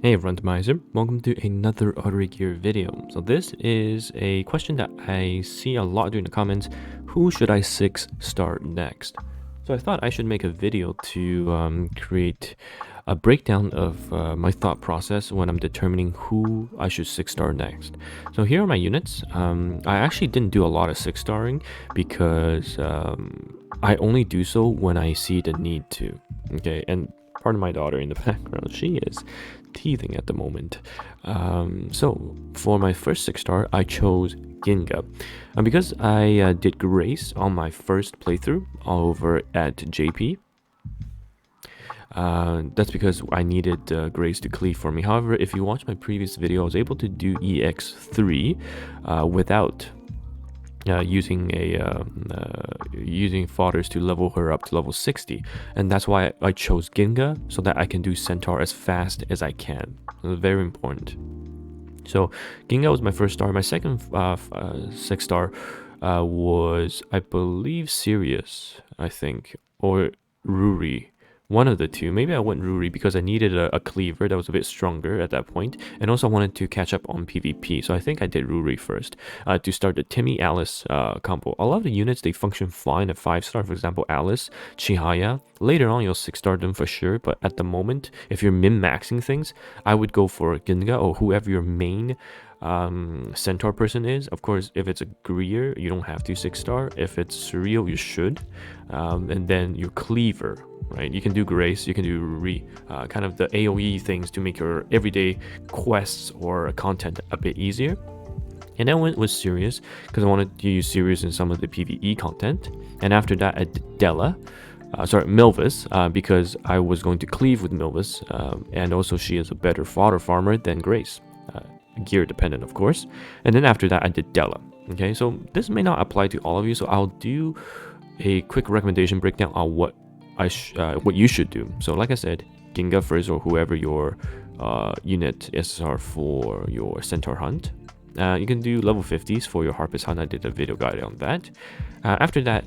Hey everyone, TimaeuSS. Welcome to another Artery Gear video. So this is a question that I see a lot during the comments. Who should I 6-star next? So I thought I should make a video to create a breakdown of my thought process when I'm determining who I should 6-star next. So here are my units. I actually didn't do a lot of 6-starring because I only do so when I see the need to. Okay, and pardon my daughter in the background, she is teething at the moment. So for my first 6-star, I chose Ginga. And because I did Grace on my first playthrough over at JP, that's because I needed Grace to cleave for me. However, if you watch my previous video, I was able to do EX3 without using fodders to level her up to level 60, and that's why I chose Ginga, so that I can do Centaur as fast as I can. It's very important. So Ginga was my first star. My second 6-star was, I believe, Sirius, I think, or Ruri. One of the two. Maybe I went Ruri because I needed a cleaver that was a bit stronger at that point, and also I wanted to catch up on PvP, so I think I did Ruri first to start the Timmy-Alice combo. A lot of the units, they function fine at 5-star, for example, Alice, Chihaya. Later on, you'll 6-star them for sure, but at the moment, if you're min-maxing things, I would go for Ginga or whoever your main Centaur person is. Of course, if it's a Greer, you don't have to 6-star. If it's Surreal, you should. And then your Cleaver, right? You can do Grace, you can do Ruri, kind of the AoE things to make your everyday quests or content a bit easier. And then went with Sirius because I wanted to use Sirius in some of the PvE content. And after that, I did Della. Milvus, because I was going to cleave with Milvus, and also she is a better fodder farmer than Grace. Gear dependent, of course. And then after that, I did Della. Okay, so this may not apply to all of you, so I'll do a quick recommendation breakdown on what you should do. So like I said, Ginga first, or whoever your unit SSR for your Centaur hunt. You can do level 50s for your Harpist hunt. I did a video guide on that. After that,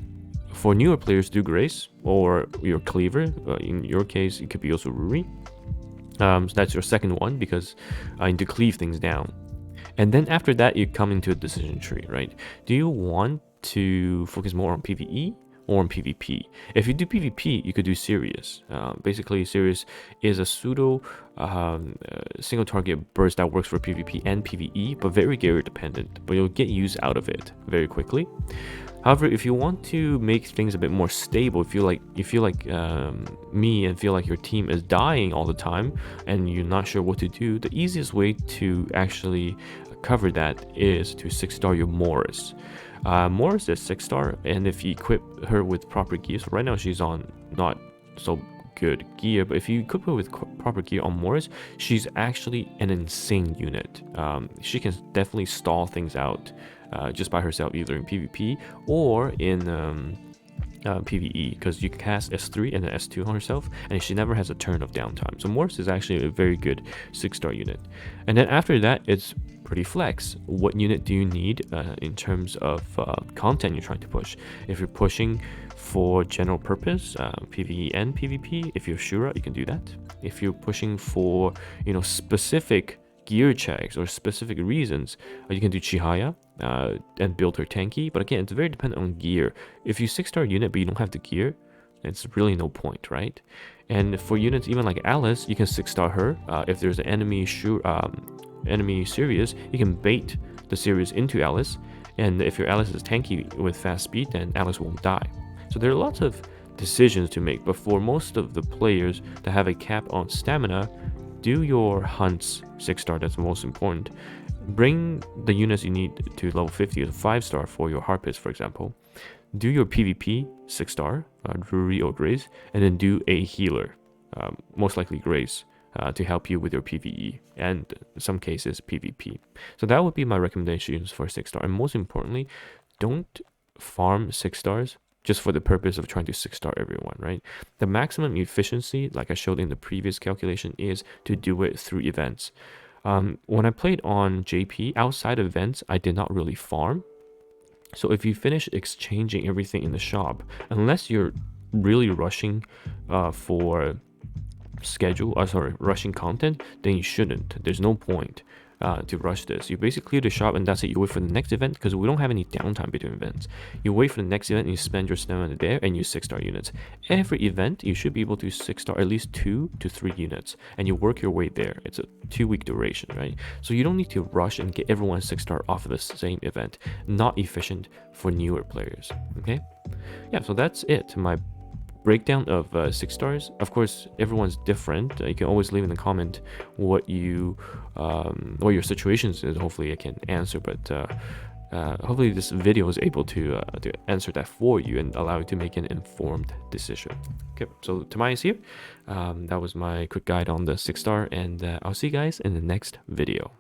for newer players, do Grace or your Cleaver. In your case, it could be also Ruri. So that's your second one, because I need to cleave things down. And then after that, you come into a decision tree, right? Do you want to focus more on PvE or on PvP? If you do PvP, you could do Sirius. Basically, Sirius is a pseudo single target burst that works for PvP and PvE, but very gear dependent. But you'll get use out of it very quickly. However, if you want to make things a bit more stable, if you feel like me and feel like your team is dying all the time and you're not sure what to do, the easiest way to actually cover that is to 6-star your Morris. Morris is 6-star, and if you equip her with proper gear, so right now she's on not so good gear, but if you equip her with proper gear on Morris, she's actually an insane unit. She can definitely stall things out just by herself, either in PvP or in PvE, because you can cast S3 and then S2 on herself, and she never has a turn of downtime. So Morris is actually a very good 6-star unit. And then after that, it's pretty flex. What unit do you need in terms of content you're trying to push? If you're pushing for general purpose, PvE and PvP, if you're Shura, you can do that. If you're pushing for, specific gear checks or specific reasons, you can do Chihaya and build her tanky. But again, it's very dependent on gear. If you 6-star unit but you don't have the gear, it's really no point, right? And for units even like Alice, you can 6-star her. If there's an enemy Sirius, you can bait the Sirius into Alice, and if your Alice is tanky with fast speed, then Alice won't die. So there are lots of decisions to make, but for most of the players that have a cap on stamina, do your hunts 6-star, that's most important. Bring the units you need to level 50 to 5-star for your Harpist, for example. Do your PvP 6-star, Ruri or Grace, and then do a healer, most likely Grace, to help you with your PvE, and in some cases PvP. So that would be my recommendations for 6-star. And most importantly, don't farm 6-stars just for the purpose of trying to 6-star everyone, right? The maximum efficiency, like I showed in the previous calculation, is to do it through events. When I played on JP, outside events, I did not really farm. So if you finish exchanging everything in the shop, unless you're really rushing for rushing content, then you shouldn't. There's no point to rush this. You basically clear the shop and that's it. You wait for the next event because we don't have any downtime between events. You wait for the next event and you spend your stamina there and use 6-star units. Every event you should be able to 6-star at least 2 to 3 units and you work your way there. It's a 2-week duration, right? So you don't need to rush and get everyone 6-star off of the same event. Not efficient for newer players. Okay, yeah, so that's it. My breakdown of 6 stars. Of course, everyone's different. You can always leave in the comment what your situations is. Hopefully I can answer, but hopefully this video is able to answer that for you and allow you to make an informed decision. Okay, so TimaeuSS here. That was my quick guide on the 6-star, and I'll see you guys in the next video.